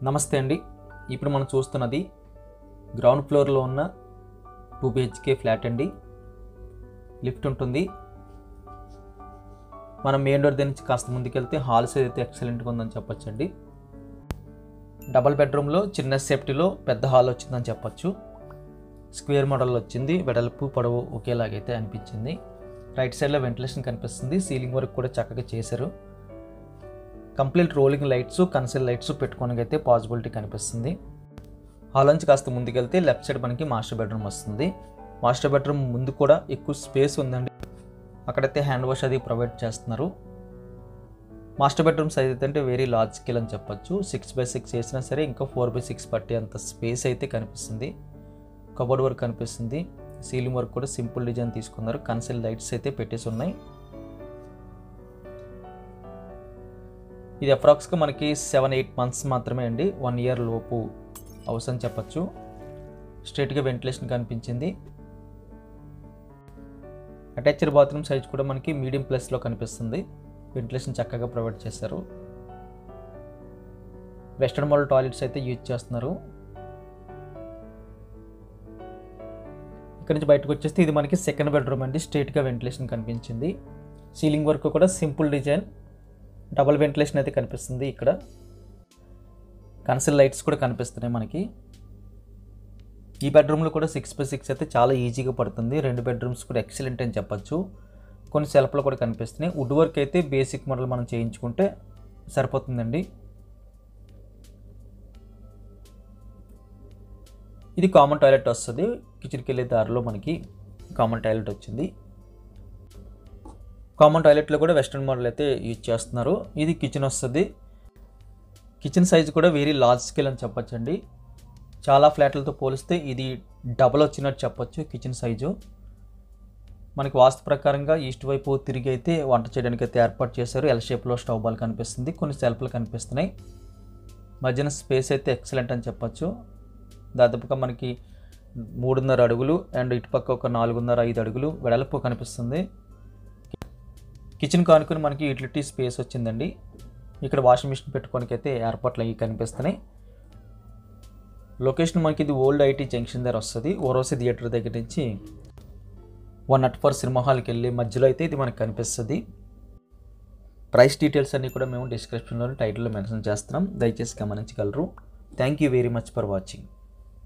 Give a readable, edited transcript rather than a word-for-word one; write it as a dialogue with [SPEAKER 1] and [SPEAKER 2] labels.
[SPEAKER 1] నమస్తే అండి. ఇప్పుడు మనం చూస్తున్నది గ్రౌండ్ ఫ్లోర్లో ఉన్న 2 BHK ఫ్లాట్ అండి. లిఫ్ట్ ఉంటుంది. మనం మెయిన్ డోర్ దగ్గర నుంచి కాస్త ముందుకెళ్తే హాల్స్ అయితే ఎక్సలెంట్గా ఉందని చెప్పొచ్చండి. డబల్ బెడ్రూమ్లో చిన్న సేఫ్టీలో పెద్ద హాల్ వచ్చిందని చెప్పొచ్చు. స్క్వేర్ మోడల్ వచ్చింది. వెడల్పు పొడవు ఒకేలాగైతే అనిపించింది. రైట్ సైడ్లో వెంటిలేషన్ కనిపిస్తుంది. సీలింగ్ వర్క్ కూడా చక్కగా చేశారు. Complete rolling lights, console lights పెట్టుకోవడానికి అయితే పాసిబిలిటీ కనిపిస్తుంది. హాల్ నుంచి కాస్త ముందుకెళ్తే లెఫ్ట్ సైడ్ మనకి మాస్టర్ బెడ్రూమ్ వస్తుంది. మాస్టర్ బెడ్రూమ్ ముందు కూడా ఎక్కువ స్పేస్ ఉందండి. అక్కడైతే హ్యాండ్ వాష్ అది ప్రొవైడ్ చేస్తున్నారు. మాస్టర్ బెడ్రూమ్ సైజ్ అయితే అంటే వెరీ లార్జ్ స్కేల్ అని చెప్పొచ్చు. 6x6 చేసినా సరే ఇంకా 4x6 పట్టే అంత స్పేస్ అయితే కనిపిస్తుంది. కబోర్డ్ వర్క్ కనిపిస్తుంది. సీలింగ్ వర్క్ కూడా సింపుల్ డిజైన్ తీసుకున్నారు. కన్సోల్ లైట్స్ అయితే పెట్టేసి ఉన్నాయి. ఇది అప్రాక్స్గా మనకి 7-8 months మాత్రమే అండి. 1 year లోపు అవసరం చెప్పచ్చు. స్ట్రైట్గా వెంటిలేషన్ కనిపించింది. అటాచ్డ్ బాత్రూమ్ సైజ్ కూడా మనకి మీడియం ప్లస్లో కనిపిస్తుంది. వెంటిలేషన్ చక్కగా ప్రొవైడ్ చేశారు. వెస్టర్న్ మోడల్ టాయిలెట్స్ అయితే యూజ్ చేస్తున్నారు. ఇక్కడ నుంచి బయటకు వచ్చేస్తే ఇది మనకి సెకండ్ బెడ్రూమ్ అండి. స్ట్రైట్గా వెంటిలేషన్ కనిపించింది. సీలింగ్ వర్క్ కూడా సింపుల్ డిజైన్, డబుల్ వెంటిలేషన్ అయితే కనిపిస్తుంది. ఇక్కడ కన్సోల్ లైట్స్ కూడా కనిపిస్తున్నాయి మనకి. ఈ బెడ్రూమ్లో కూడా 6x6 అయితే చాలా ఈజీగా పడుతుంది. 2 బెడ్రూమ్స్ కూడా ఎక్సలెంట్ అని చెప్పచ్చు. కొన్ని సెల్ఫ్లు కూడా కనిపిస్తున్నాయి. వుడ్ వర్క్ అయితే బేసిక్ మోడల్ మనం చేయించుకుంటే సరిపోతుందండి. ఇది కామన్ టాయిలెట్ వస్తుంది. కిచెన్కి వెళ్ళే దారిలో మనకి కామన్ టాయిలెట్ వచ్చింది. కామన్ టాయిలెట్లో కూడా వెస్ట్రన్ మోడల్ అయితే యూజ్ చేస్తున్నారు. ఇది కిచెన్ వస్తుంది. కిచెన్ సైజ్ కూడా వెరీ లార్జ్ స్కేల్ అని చెప్పొచ్చండి. చాలా ఫ్లాట్లతో పోలిస్తే ఇది డబల్ వచ్చినట్టు చెప్పొచ్చు. కిచెన్ సైజు మనకి వాస్తు ప్రకారంగా ఈస్ట్ వైపు తిరిగి అయితే వంట చేయడానికి అయితే ఏర్పాటు చేశారు. ఎల్ షేప్లో స్టవ్ బాల్ కనిపిస్తుంది. కొన్ని సెల్ఫ్లు కనిపిస్తున్నాయి. మధ్యన స్పేస్ అయితే ఎక్సలెంట్ అని చెప్పొచ్చు. దాదాపుగా మనకి 3.5 అడుగులు అండ్ ఇటుపక్క ఒక 4.5-5 అడుగులు వెడల్పు కనిపిస్తుంది. కిచెన్ కానుకొని మనకి యూటిలిటీ స్పేస్ వచ్చిందండి. ఇక్కడ వాషింగ్ మిషన్ పెట్టుకోవడానికి అయితే ఏర్పాట్లు అవి కనిపిస్తున్నాయి. లొకేషన్ మనకి ఇది ఓల్డ్ ఐటీ జంక్షన్ దగ్గర వస్తుంది. ఓరోసి థియేటర్ దగ్గర నుంచి 104 సినిమా హాల్కి వెళ్ళి మధ్యలో అయితే ఇది మనకు కనిపిస్తుంది. ప్రైస్ డీటెయిల్స్ అన్నీ కూడా మేము డిస్క్రిప్షన్లో టైటిల్లో మెన్షన్ చేస్తున్నాం. దయచేసి గమనించగలరు. Thank you very much for watching.